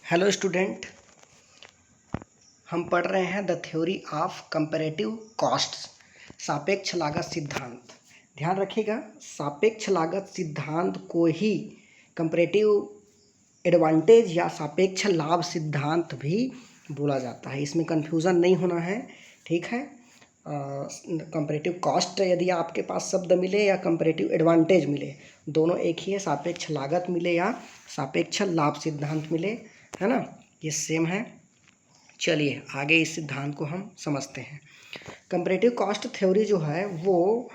Hello student, हम पढ़ रहे हैं the theory of comparative costs, सापेक्ष लागत सिद्धांत। ध्यान रखिएगा, सापेक्ष लागत सिद्धांत को ही कंपैरेटिव एडवांटेज या सापेक्ष लाभ सिद्धांत भी बोला जाता है। इसमें कंफ्यूजन नहीं होना है, ठीक है। कंपैरेटिव कॉस्ट यदि आपके पास शब्द मिले या कंपैरेटिव एडवांटेज मिले, दोनों एक ही है। सापेक्ष लागत मिले या सापेक्ष लाभ सिद्धांत मिले, है ना, ये सेम है। चलिए आगे इस सिद्धांत को हम समझते हैं। कंपैरेटिव कॉस्ट थ्योरी जो है वो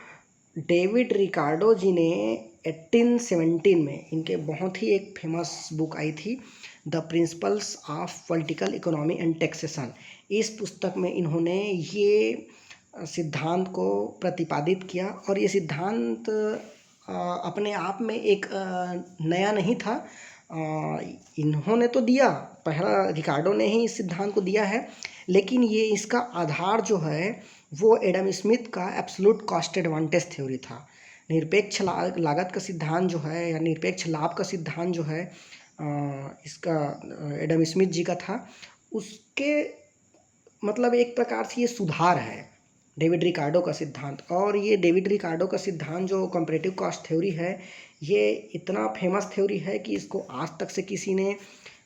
डेविड रिकार्डो जी ने 1817 में, इनके बहुत ही एक फेमस बुक आई थी, the principles of political economy and taxation. इस पुस्तक में इन्होंने ये सिद्धांत को प्रतिपादित किया और ये सिद्धांत अपने आप में एक नया नहीं था। इन्होंने तो दिया, पहला रिकार्डो ने ही इस सिद्धांत को दिया है, लेकिन ये इसका आधार जो है वो एडम स्मिथ का एब्सोल्यूट कॉस्ट एडवांटेज थ्योरी था। निरपेक्ष लागत का सिद्धांत जो है या निरपेक्ष लाभ का सिद्धांत जो है इसका एडम स्मिथ जी का था। उसके मतलब एक प्रकार से ये सुधार है डेविड रिकार्डो का सिद्धांत। और ये डेविड रिकार्डो का सिद्धांत जो कंपैरेटिव कॉस्ट थ्योरी है, ये इतना फेमस थ्योरी है कि इसको आज तक से किसी ने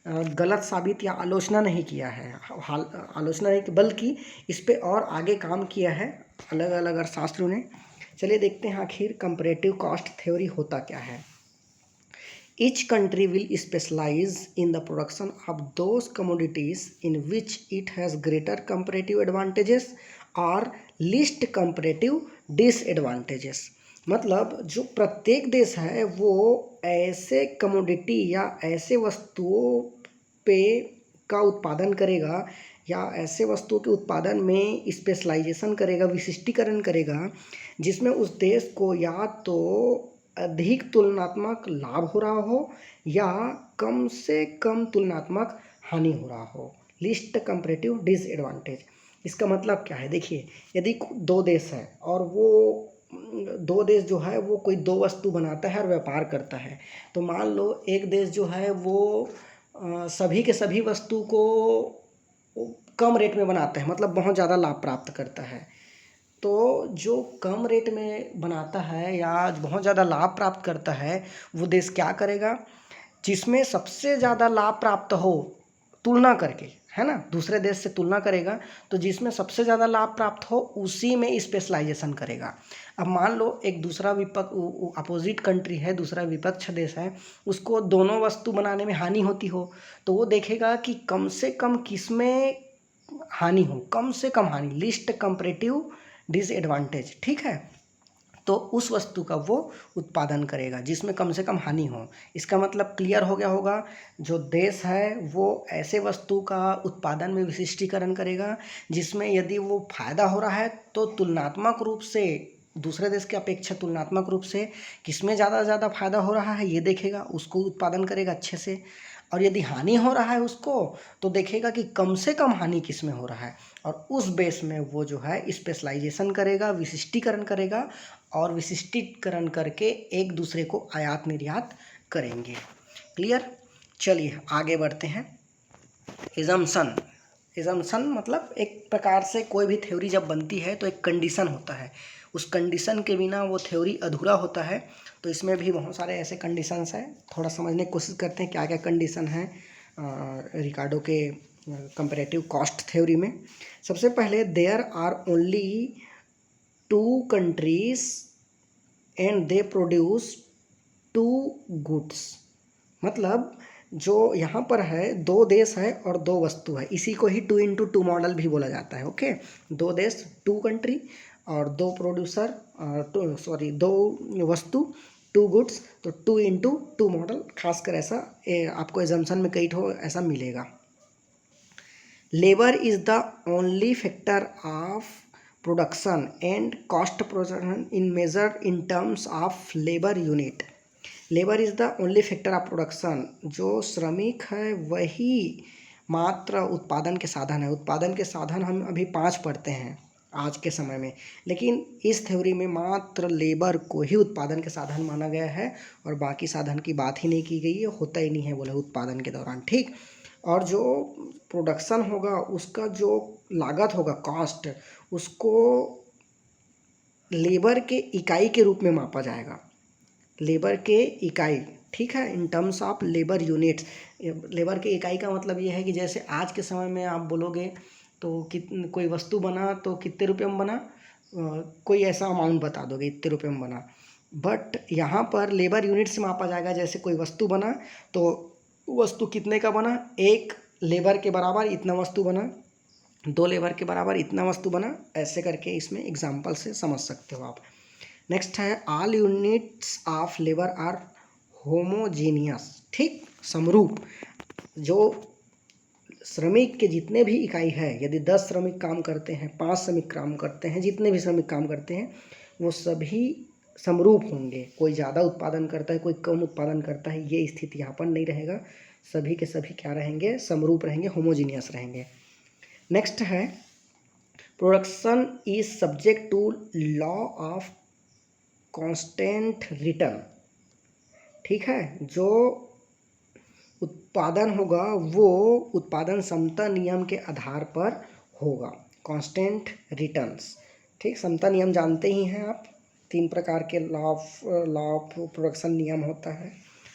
गलत साबित या आलोचना नहीं किया है। आलोचना नहीं, बल्कि इस पे और आगे काम किया है अलग अलग अर्थशास्त्रियों ने। चलिए देखते हैं आखिर कंपैरेटिव कॉस्ट थ्योरी होता क्या है। Each country will specialize in the production of those commodities in which it has greater comparative advantages or least comparative disadvantages। मतलब जो प्रत्येक देश है वो ऐसे कमोडिटी या ऐसे वस्तुओं पे का उत्पादन करेगा या ऐसे वस्तुओं के उत्पादन में स्पेशलाइजेशन करेगा, विशिष्टीकरण करेगा, जिसमें उस देश को या तो अधिक तुलनात्मक लाभ हो रहा हो या कम से कम तुलनात्मक हानि हो रहा हो। लिस्ट कंपैरेटिव डिसएडवांटेज, इसका मतलब क्या है? देखिए, यदि दो देश है और वो दो देश जो है वो कोई दो वस्तु बनाता है और व्यापार करता है, तो मान लो एक देश जो है वो सभी के सभी वस्तु को कम रेट में बनाता है, मतलब बहुत ज़्यादा लाभ प्राप्त करता है। तो जो कम रेट में बनाता है या बहुत ज़्यादा लाभ प्राप्त करता है, वो देश क्या करेगा? जिसमें सबसे ज़्यादा लाभ प्राप्त हो, तुलना करके, है ना, दूसरे देश से तुलना करेगा, तो जिसमें सबसे ज़्यादा लाभ प्राप्त हो उसी में स्पेशलाइजेशन करेगा। अब मान लो एक दूसरा अपोजिट कंट्री है, दूसरा विपक्ष देश है, उसको दोनों वस्तु बनाने में हानि होती हो, तो वो देखेगा कि कम से कम किसमें हानि हो, कम से कम हानि, लिस्ट कंपैरेटिव डिसएडवांटेज, ठीक है। तो उस वस्तु का वो उत्पादन करेगा जिसमें कम से कम हानि हो। इसका मतलब क्लियर हो गया होगा, जो देश है वो ऐसे वस्तु का उत्पादन में विशिष्टीकरण करेगा जिसमें यदि वो फायदा हो रहा है तो तुलनात्मक रूप से दूसरे देश के अपेक्षा तुलनात्मक रूप से किसमें ज़्यादा फायदा हो रहा है ये देखेगा, उसको उत्पादन करेगा अच्छे से। और यदि हानि हो रहा है उसको, तो देखेगा कि कम से कम हानि किस में हो रहा है, और उस बेस में वो जो है स्पेशलाइजेशन करेगा, विशिष्टीकरण करेगा, और विशिष्टीकरण करके एक दूसरे को आयात निर्यात करेंगे। क्लियर? चलिए आगे बढ़ते हैं। एजम्पशन मतलब एक प्रकार से कोई भी थ्योरी जब बनती है तो एक कंडीशन होता है, उस कंडीशन के बिना वो थ्योरी अधूरा होता है। तो इसमें भी बहुत सारे ऐसे कंडीशंस हैं, थोड़ा समझने की कोशिश करते हैं क्या क्या कंडीशन है रिकार्डो के कंपैरेटिव कॉस्ट थ्योरी में। सबसे पहले, there are only two countries and they produce two goods. मतलब जो यहाँ पर है, दो देश है और दो वस्तु है, इसी को ही 2x2 मॉडल भी बोला जाता है। ओके, दो देश, टू कंट्री, और दो प्रोड्यूसर, दो वस्तु, टू गुड्स, तो 2x2 मॉडल खासकर ऐसा आपको एजम्पशन में कई ठो ऐसा मिलेगा। Labour is the only factor of production and cost production in measure in terms of labour unit. Labour is the only factor of production, जो श्रमिक है वही मात्र उत्पादन के साधन है। उत्पादन के साधन हम अभी 5 पढ़ते हैं आज के समय में, लेकिन इस थ्योरी में मात्र लेबर को ही उत्पादन के साधन माना गया है और बाकी साधन की बात ही नहीं की गई है, होता ही नहीं है बोले उत्पादन के दौरान, ठीक। और जो प्रोडक्शन होगा उसका जो लागत होगा कॉस्ट, उसको लेबर के इकाई के रूप में मापा जाएगा, लेबर के इकाई, ठीक है, इन terms of labour units. Labour के इकाई का मतलब ये है कि जैसे आज के समय में आप बोलोगे तो कोई वस्तु बना तो कितने रुपये में बना, कोई ऐसा अमाउंट बता दोगे इतने रुपये में बना, बट यहाँ पर लेबर यूनिट से मापा जाएगा। जैसे कोई वस्तु बना तो वस्तु कितने का बना, एक लेबर के बराबर इतना वस्तु बना, दो लेबर के बराबर इतना वस्तु बना, ऐसे करके इसमें एग्जाम्पल से समझ सकते हो आप। नेक्स्ट है all units of labour are homogeneous, ठीक, समरूप। जो श्रमिक के जितने भी इकाई है, यदि 10 श्रमिक काम करते हैं, 5 श्रमिक काम करते हैं, जितने भी श्रमिक काम करते हैं वो सभी समरूप होंगे। कोई ज़्यादा उत्पादन करता है, कोई कम उत्पादन करता है, ये स्थिति यहाँ पर नहीं रहेगा। सभी के सभी क्या रहेंगे, समरूप रहेंगे, होमोजीनियस रहेंगे। नेक्स्ट है production is subject to law of constant return, ठीक है। जो उत्पादन होगा वो उत्पादन समता नियम के आधार पर होगा, कांस्टेंट रिटर्न्स, ठीक। समता नियम जानते ही हैं आप, 3 प्रकार के लॉ ऑफ प्रोडक्शन नियम होता है,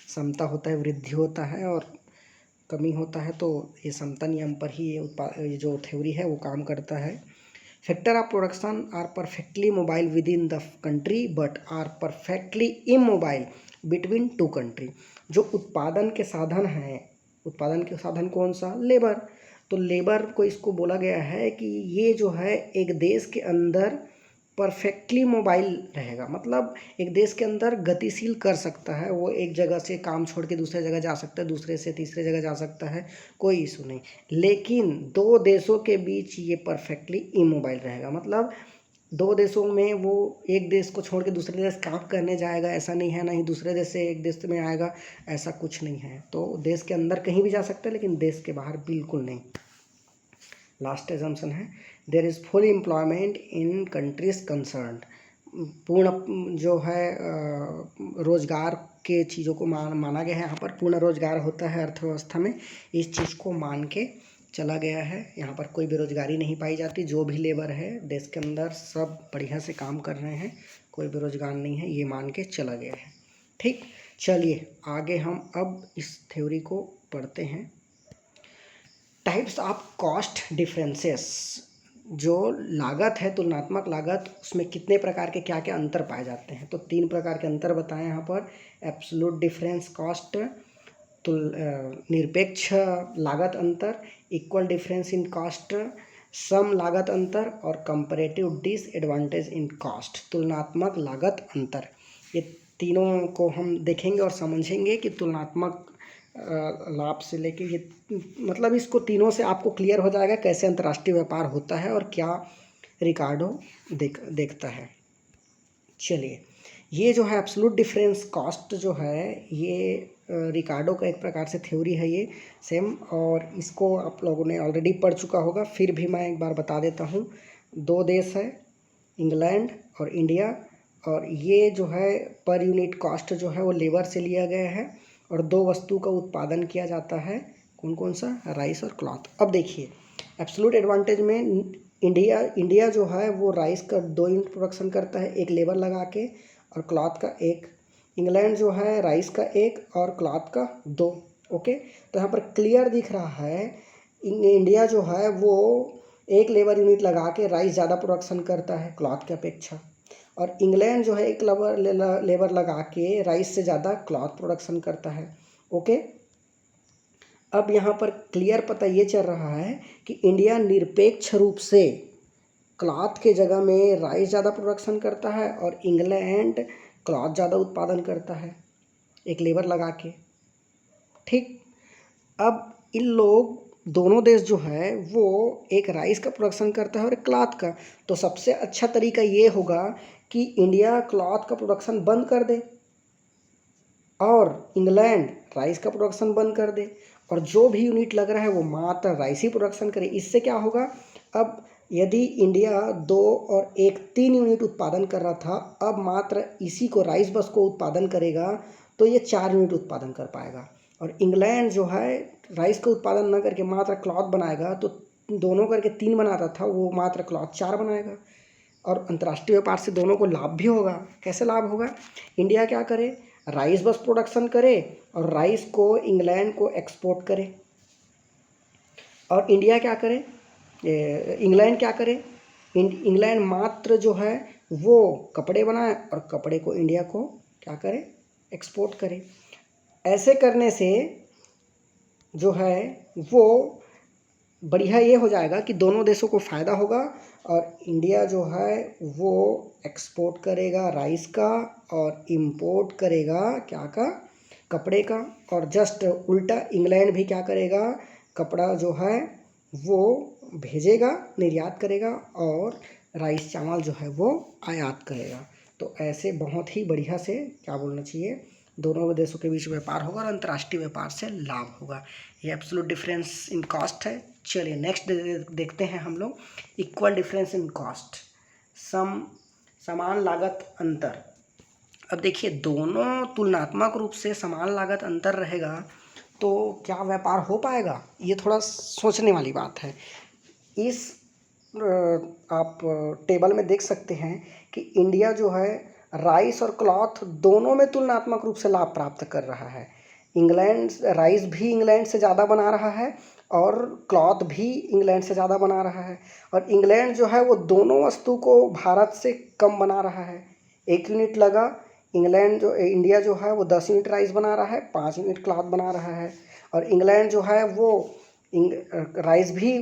समता होता है, वृद्धि होता है और कमी होता है। तो ये समता नियम पर ही ये जो थ्योरी है वो काम करता है। Factor of production are perfectly mobile within the country but are perfectly immobile between two country. जो उत्पादन के साधन हैं, उत्पादन के साधन कौन सा, लेबर, तो लेबर को इसको बोला गया है कि ये जो है एक देश के अंदर परफेक्टली मोबाइल रहेगा, मतलब एक देश के अंदर गतिशील कर सकता है, वो एक जगह से काम छोड़ के दूसरे जगह जा सकता है, दूसरे से तीसरे जगह जा सकता है, कोई इशू नहीं। लेकिन 2 देशों के बीच ये परफेक्टली इमोबाइल रहेगा, मतलब 2 देशों में वो एक देश को छोड़ के दूसरे देश काम करने जाएगा ऐसा नहीं है, ना ही दूसरे देश से एक देश में आएगा, ऐसा कुछ नहीं है। तो देश के अंदर कहीं भी जा सकता है लेकिन देश के बाहर बिल्कुल नहीं। लास्ट एजम्पशन है there is full employment in countries concern, पूर्ण जो है रोजगार के चीज़ों को माना गया है, यहाँ पर पूर्ण रोजगार होता है अर्थव्यवस्था में, इस चीज़ को मान के चला गया है। यहाँ पर कोई बेरोजगारी नहीं पाई जाती, जो भी लेबर है देश के अंदर सब बढ़िया से काम कर रहे हैं, कोई बेरोजगार नहीं है, ये मान के चला गया है, ठीक। चलिए आगे हम अब इस थ्योरी को पढ़ते हैं। टाइप्स ऑफ कॉस्ट डिफरेंसेस, जो लागत है तुलनात्मक लागत, उसमें कितने प्रकार के क्या क्या अंतर पाए जाते हैं, तो 3 प्रकार के अंतर बताएं यहाँ पर। एब्सोल्यूट डिफरेंस कॉस्ट, निरपेक्ष लागत अंतर, इक्वल डिफरेंस इन कॉस्ट, सम लागत अंतर और कंपैरेटिव डिसएडवांटेज इन कॉस्ट, तुलनात्मक लागत अंतर। ये तीनों को हम देखेंगे और समझेंगे कि तुलनात्मक लाभ से लेके ये, मतलब इसको तीनों से आपको क्लियर हो जाएगा कैसे अंतर्राष्ट्रीय व्यापार होता है और क्या रिकार्डो देखता है। चलिए, ये जो है एब्सोल्यूट डिफरेंस कॉस्ट जो है ये रिकार्डो का एक प्रकार से थ्योरी है ये सेम, और इसको आप लोगों ने ऑलरेडी पढ़ चुका होगा, फिर भी मैं एक बार बता देता हूँ। 2 देश है, इंग्लैंड और इंडिया, और ये जो है पर यूनिट कॉस्ट जो है वो लेबर से लिया गया है, और 2 वस्तु का उत्पादन किया जाता है, कौन कौन सा, राइस और क्लॉथ। अब देखिए एब्सोल्यूट एडवांटेज में इंडिया जो है वो राइस का 2 यूनिट प्रोडक्शन करता है, एक लेबर लगा के, और क्लॉथ का 1। इंग्लैंड जो है राइस का 1 और क्लॉथ का 2। ओके, तो यहाँ पर क्लियर दिख रहा है इंडिया जो है वो 1 लेबर यूनिट लगा के राइस ज़्यादा प्रोडक्शन करता है क्लॉथ के अपेक्षा, और इंग्लैंड जो है 1 लेबर लगा के राइस से ज़्यादा क्लॉथ प्रोडक्शन करता है। ओके, अब यहाँ पर क्लियर पता ये चल रहा है कि इंडिया निरपेक्ष रूप से क्लॉथ के जगह में राइस ज़्यादा प्रोडक्शन करता है और इंग्लैंड क्लॉथ ज़्यादा उत्पादन करता है 1 लेबर लगा के, ठीक। अब इन लोग दोनों देश जो है वो एक राइस का प्रोडक्शन करता है और एक क्लॉथ का, तो सबसे अच्छा तरीका ये होगा कि इंडिया क्लॉथ का प्रोडक्शन बंद कर दे और इंग्लैंड राइस का प्रोडक्शन बंद कर दे, और जो भी यूनिट लग रहा है वो मात्र राइस ही प्रोडक्शन करे। इससे क्या होगा, अब यदि इंडिया 2 और 1 3 यूनिट उत्पादन कर रहा था, अब मात्र इसी को राइस बस को उत्पादन करेगा तो ये 4 यूनिट उत्पादन कर पाएगा, और इंग्लैंड जो है राइस का उत्पादन न करके मात्र क्लॉथ बनाएगा, तो दोनों करके 3 बनाता था, वो मात्र क्लॉथ 4 बनाएगा। और अंतर्राष्ट्रीय व्यापार से दोनों को लाभ भी होगा। कैसे लाभ होगा? इंडिया क्या करे, राइस बस प्रोडक्शन करे और राइस को इंग्लैंड को एक्सपोर्ट करे, और इंडिया क्या करे, इंग्लैंड क्या करे, इंग्लैंड मात्र जो है वो कपड़े बनाए और कपड़े को इंडिया को क्या करे, एक्सपोर्ट करे। ऐसे करने से जो है वो बढ़िया ये हो जाएगा कि दोनों देशों को फ़ायदा होगा, और इंडिया जो है वो एक्सपोर्ट करेगा राइस का और इंपोर्ट करेगा क्या का, कपड़े का। और जस्ट उल्टा इंग्लैंड भी क्या करेगा, कपड़ा जो है वो भेजेगा, निर्यात करेगा, और राइस चावल जो है वो आयात करेगा। तो ऐसे बहुत ही बढ़िया से क्या बोलना चाहिए, दोनों देशों के बीच व्यापार होगा और अंतर्राष्ट्रीय व्यापार से लाभ होगा। ये एब्सोल्यूट डिफरेंस इन कॉस्ट है। चलिए नेक्स्ट देखते हैं हम लोग, इक्वल डिफरेंस इन कॉस्ट, समान लागत अंतर। अब देखिए दोनों तुलनात्मक रूप से समान लागत अंतर रहेगा तो क्या व्यापार हो पाएगा, ये थोड़ा सोचने वाली बात है। इस आप टेबल में देख सकते हैं कि इंडिया जो है राइस और क्लॉथ दोनों में तुलनात्मक रूप से लाभ प्राप्त कर रहा है। इंग्लैंड राइस भी इंग्लैंड से ज़्यादा बना रहा है और क्लॉथ भी इंग्लैंड से ज़्यादा बना रहा है, और इंग्लैंड जो है वो दोनों वस्तु को भारत से कम बना रहा है। 1 यूनिट लगा, इंडिया जो है वो 10 यूनिट राइस बना रहा है, 5 यूनिट क्लॉथ बना रहा है। और इंग्लैंड जो है वो राइस भी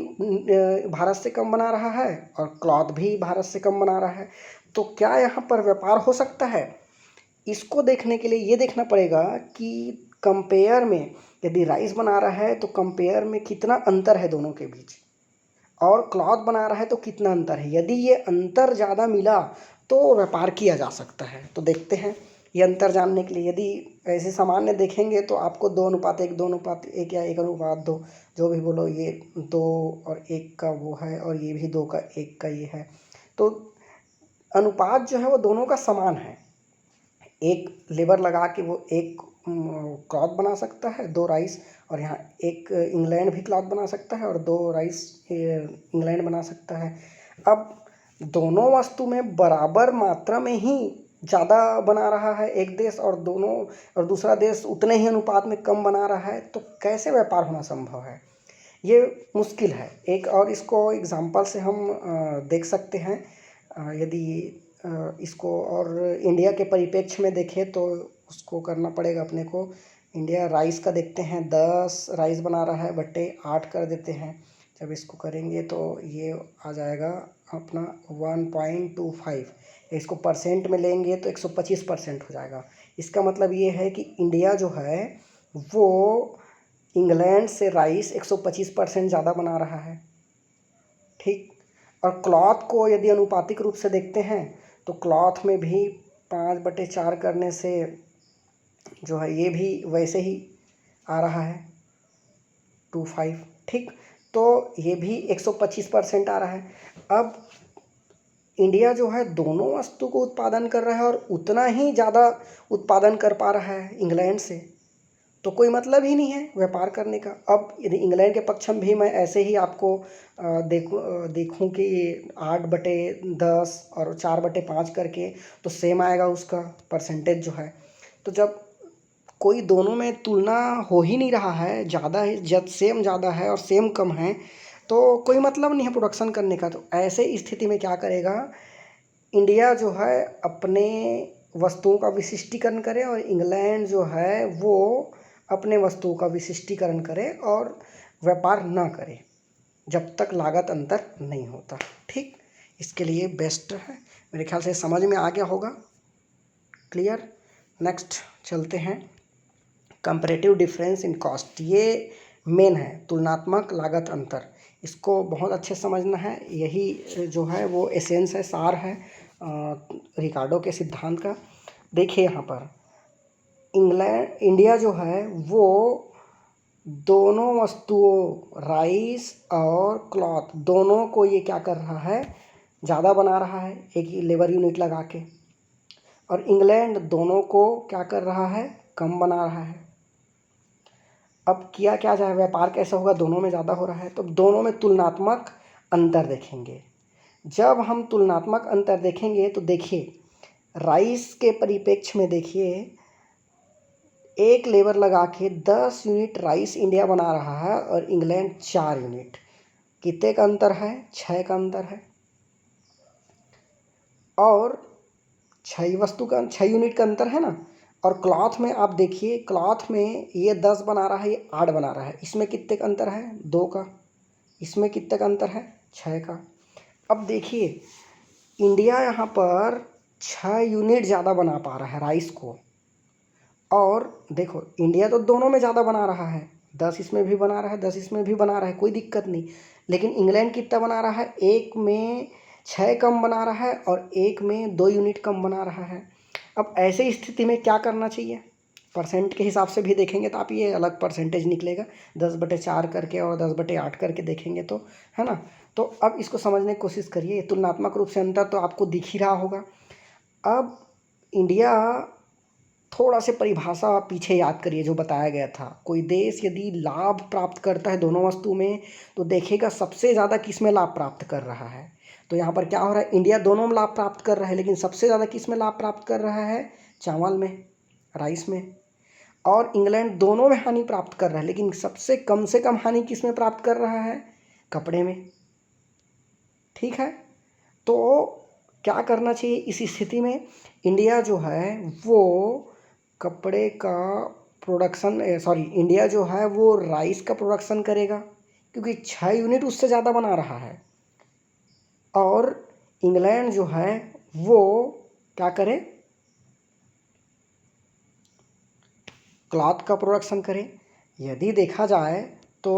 भारत से कम बना रहा है और क्लॉथ भी भारत से कम बना रहा है। तो क्या यहाँ पर व्यापार हो सकता है? इसको देखने के लिए ये देखना पड़ेगा कि कंपेयर में यदि राइस बना रहा है तो कंपेयर में कितना अंतर है दोनों के बीच, और क्लॉथ बना रहा है तो कितना अंतर है। यदि ये अंतर ज़्यादा मिला तो व्यापार किया जा सकता है। तो देखते हैं ये अंतर जानने के लिए, यदि ऐसे सामान्य देखेंगे तो आपको 2:1, 2:1 या 1:2, जो भी बोलो, ये 2 और 1 का वो है, और ये भी 2 का 1 का ये है। तो अनुपात जो है वो दोनों का समान है। एक लेबर लगा के वो एक क्लॉथ बना सकता है, 2 राइस, और यहाँ एक इंग्लैंड भी क्लॉथ बना सकता है और 2 राइस इंग्लैंड बना सकता है। अब दोनों वस्तु में बराबर मात्रा में ही ज़्यादा बना रहा है एक देश, और दूसरा देश उतने ही अनुपात में कम बना रहा है, तो कैसे व्यापार होना संभव है? ये मुश्किल है। एक और इसको एग्जांपल से हम देख सकते हैं। यदि इसको और इंडिया के परिप्रेक्ष्य में देखें तो उसको करना पड़ेगा अपने को। इंडिया राइस का देखते हैं, 10 राइस बना रहा है बटे 8 कर देते हैं। जब इसको करेंगे तो ये आ जाएगा अपना 1.25। इसको परसेंट में लेंगे तो 125% हो जाएगा। इसका मतलब ये है कि इंडिया जो है वो इंग्लैंड से राइस 125% ज़्यादा बना रहा है, ठीक। और क्लॉथ को यदि अनुपातिक रूप से देखते हैं तो क्लॉथ में भी 5/4 करने से जो है ये भी वैसे ही आ रहा है 25, ठीक। तो ये भी 125% आ रहा है। अब इंडिया जो है दोनों वस्तु को उत्पादन कर रहा है और उतना ही ज़्यादा उत्पादन कर पा रहा है इंग्लैंड से, तो कोई मतलब ही नहीं है व्यापार करने का। अब यदि इंग्लैंड के पक्ष में भी मैं ऐसे ही आपको देखूं कि 8/10 और 4/5 करके, तो सेम आएगा उसका परसेंटेज जो है। तो जब कोई दोनों में तुलना हो ही नहीं रहा है, ज़्यादा ही जब सेम ज़्यादा है और सेम कम है, तो कोई मतलब नहीं है प्रोडक्शन करने का। तो ऐसे स्थिति में क्या करेगा इंडिया जो है, अपने वस्तुओं का विशिष्टीकरण करे, और इंग्लैंड जो है वो अपने वस्तुओं का विशिष्टीकरण करे और व्यापार ना करे जब तक लागत अंतर नहीं होता, ठीक। इसके लिए बेस्ट है, मेरे ख्याल से समझ में आ गया होगा, क्लियर। नेक्स्ट चलते हैं, कंपैरेटिव डिफरेंस इन कॉस्ट। ये मेन है, तुलनात्मक लागत अंतर। इसको बहुत अच्छे समझना है, यही जो है वो एसेंस है, सार है रिकार्डो के सिद्धांत का। देखिए यहाँ पर इंडिया जो है वो दोनों वस्तुओं राइस और क्लॉथ दोनों को ये क्या कर रहा है, ज़्यादा बना रहा है एक ही लेबर यूनिट लगा के, और इंग्लैंड दोनों को क्या कर रहा है, कम बना रहा है। अब किया क्या जाए, व्यापार कैसे होगा, दोनों में ज़्यादा हो रहा है तो दोनों में तुलनात्मक अंतर देखेंगे। जब हम तुलनात्मक अंतर देखेंगे तो देखिए राइस के परिप्रेक्ष्य में देखिए, एक लेबर लगा के 10 यूनिट राइस इंडिया बना रहा है और इंग्लैंड 4 यूनिट। कितने का अंतर है, 6 का अंतर है। और 6 यूनिट का अंतर है ना। और क्लॉथ में आप देखिए, क्लॉथ में ये 10 बना रहा है, ये 8 बना रहा है, इसमें कितने का अंतर है, 2 का। इसमें कितने का अंतर है, 6 का। अब देखिए इंडिया यहाँ पर 6 यूनिट ज़्यादा बना पा रहा है राइस को। और देखो इंडिया तो दोनों में ज़्यादा बना रहा है, 10 इसमें भी बना रहा है, 10 इसमें भी बना रहा है, कोई दिक्कत नहीं। लेकिन इंग्लैंड कितना बना रहा है, एक में 6 कम बना रहा है और एक में 2 यूनिट कम बना रहा है। अब ऐसे स्थिति में क्या करना चाहिए, परसेंट के हिसाब से भी देखेंगे तो आप ये अलग परसेंटेज निकलेगा, 10/4 करके और 10/8 करके देखेंगे तो, है ना। तो अब इसको समझने की कोशिश करिए, तुलनात्मक रूप से अंतर तो आपको दिख ही रहा होगा। अब इंडिया, थोड़ा से परिभाषा पीछे याद करिए जो बताया गया था, कोई देश यदि लाभ प्राप्त करता है दोनों वस्तु में तो देखेगा सबसे ज़्यादा किस में लाभ प्राप्त कर रहा है। तो यहाँ पर क्या हो रहा है, इंडिया दोनों में लाभ प्राप्त कर रहा है, लेकिन सबसे ज़्यादा किस में लाभ प्राप्त कर रहा है, चावल में, राइस में। और इंग्लैंड दोनों में हानि प्राप्त कर रहा है, लेकिन सबसे कम से कम हानि किस में प्राप्त कर रहा है, कपड़े में। ठीक है, तो क्या करना चाहिए इस स्थिति में, इंडिया जो है वो कपड़े का प्रोडक्शन, सॉरी इंडिया जो है वो राइस का प्रोडक्शन करेगा, क्योंकि 6 यूनिट उससे ज़्यादा बना रहा है। और इंग्लैंड जो है वो क्या करे, क्लॉथ का प्रोडक्शन करे। यदि देखा जाए तो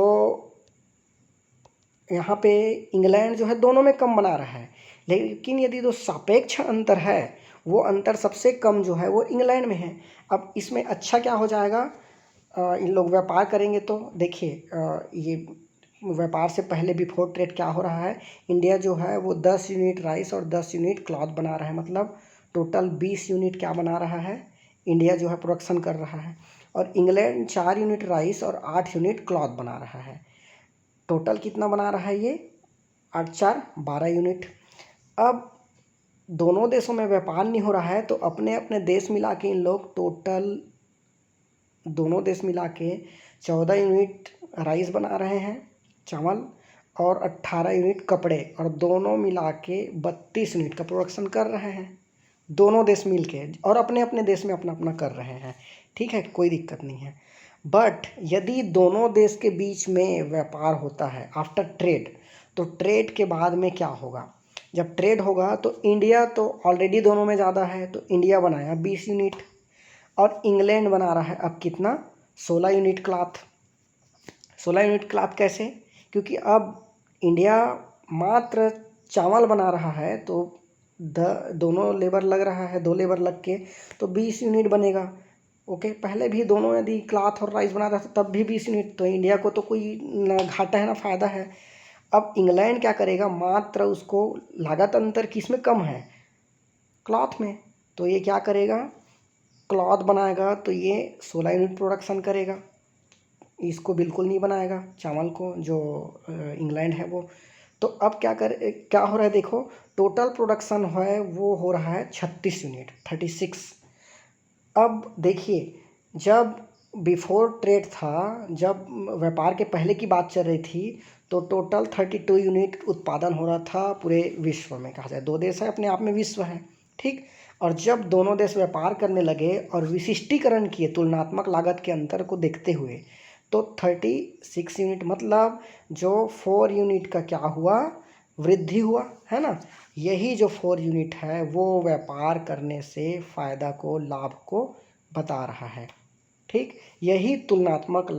यहाँ पे इंग्लैंड जो है दोनों में कम बना रहा है, लेकिन यदि जो सापेक्ष अंतर है वो अंतर सबसे कम जो है वो इंग्लैंड में है। अब इसमें अच्छा क्या हो जाएगा, इन लोग व्यापार करेंगे तो देखिए ये व्यापार से पहले बिफोर ट्रेड क्या हो रहा है, इंडिया जो है वो 10 यूनिट राइस और 10 यूनिट क्लॉथ बना रहा है, मतलब टोटल 20 यूनिट क्या बना रहा है, इंडिया जो है प्रोडक्शन कर रहा है। और इंग्लैंड 4 यूनिट राइस और 8 यूनिट क्लॉथ बना रहा है। टोटल कितना बना रहा है ये, 8×4 = 12 यूनिट। अब दोनों देशों में व्यापार नहीं हो रहा है तो अपने अपने देश मिला के इन लोग टोटल, दोनों देश मिला के 14 यूनिट राइस बना रहे हैं, चावल, और 18 यूनिट कपड़े, और दोनों मिला के 32 यूनिट का प्रोडक्शन कर रहे हैं, दोनों देश मिल के, और अपने अपने देश में अपना अपना कर रहे हैं। ठीक है, कोई दिक्कत नहीं है। बट यदि दोनों देश के बीच में व्यापार होता है आफ्टर ट्रेड, तो ट्रेड के बाद में क्या होगा, जब ट्रेड होगा तो इंडिया तो ऑलरेडी दोनों में ज़्यादा है, तो इंडिया बनाया 20 यूनिट और इंग्लैंड बना रहा है अब कितना, 16 यूनिट क्लॉथ। 16 यूनिट क्लॉथ कैसे, क्योंकि अब इंडिया मात्र चावल बना रहा है तो दोनों लेबर लग रहा है, 2 लेबर लग के तो 20 यूनिट बनेगा। ओके, पहले भी दोनों यदि क्लॉथ और राइस बना रहा था तब भी 20 यूनिट, तो इंडिया को तो कोई ना घाटा है ना फ़ायदा है। अब इंग्लैंड क्या करेगा, मात्र उसको लागत अंतर किस में कम है, क्लॉथ में, तो ये क्या करेगा, क्लॉथ बनाएगा तो ये 16 यूनिट प्रोडक्शन करेगा, इसको बिल्कुल नहीं बनाएगा चावल को, जो इंग्लैंड है वो। तो अब क्या हो रहा है, देखो टोटल प्रोडक्शन है वो हो रहा है 36 यूनिट, 36। अब देखिए जब बिफोर ट्रेड था, जब व्यापार के पहले की बात चल रही थी, तो टोटल 32 यूनिट उत्पादन हो रहा था पूरे विश्व में, कहा जाए 2 देश है अपने आप में विश्व है, ठीक। और जब दोनों देश व्यापार करने लगे और विशिष्टीकरण किए तुलनात्मक लागत के अंतर को देखते हुए, तो 36 यूनिट, मतलब जो 4 यूनिट का क्या हुआ, वृद्धि हुआ, है ना। यही जो 4 यूनिट है वो व्यापार करने से फ़ायदा को, लाभ को बता रहा है, ठीक। यही तुलनात्मक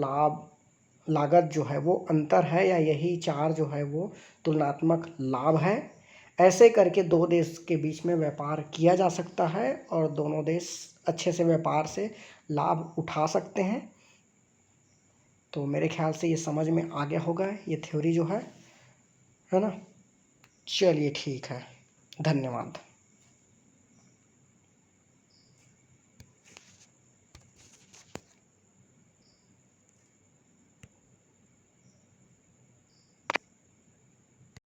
लागत जो है वो अंतर है, या यही 4 जो है वो तुलनात्मक लाभ है। ऐसे करके 2 देश के बीच में व्यापार किया जा सकता है और दोनों देश अच्छे से व्यापार से लाभ उठा सकते हैं। तो मेरे ख्याल से ये समझ में आ गया होगा ये थ्योरी जो है ना। चलिए ठीक है, धन्यवाद।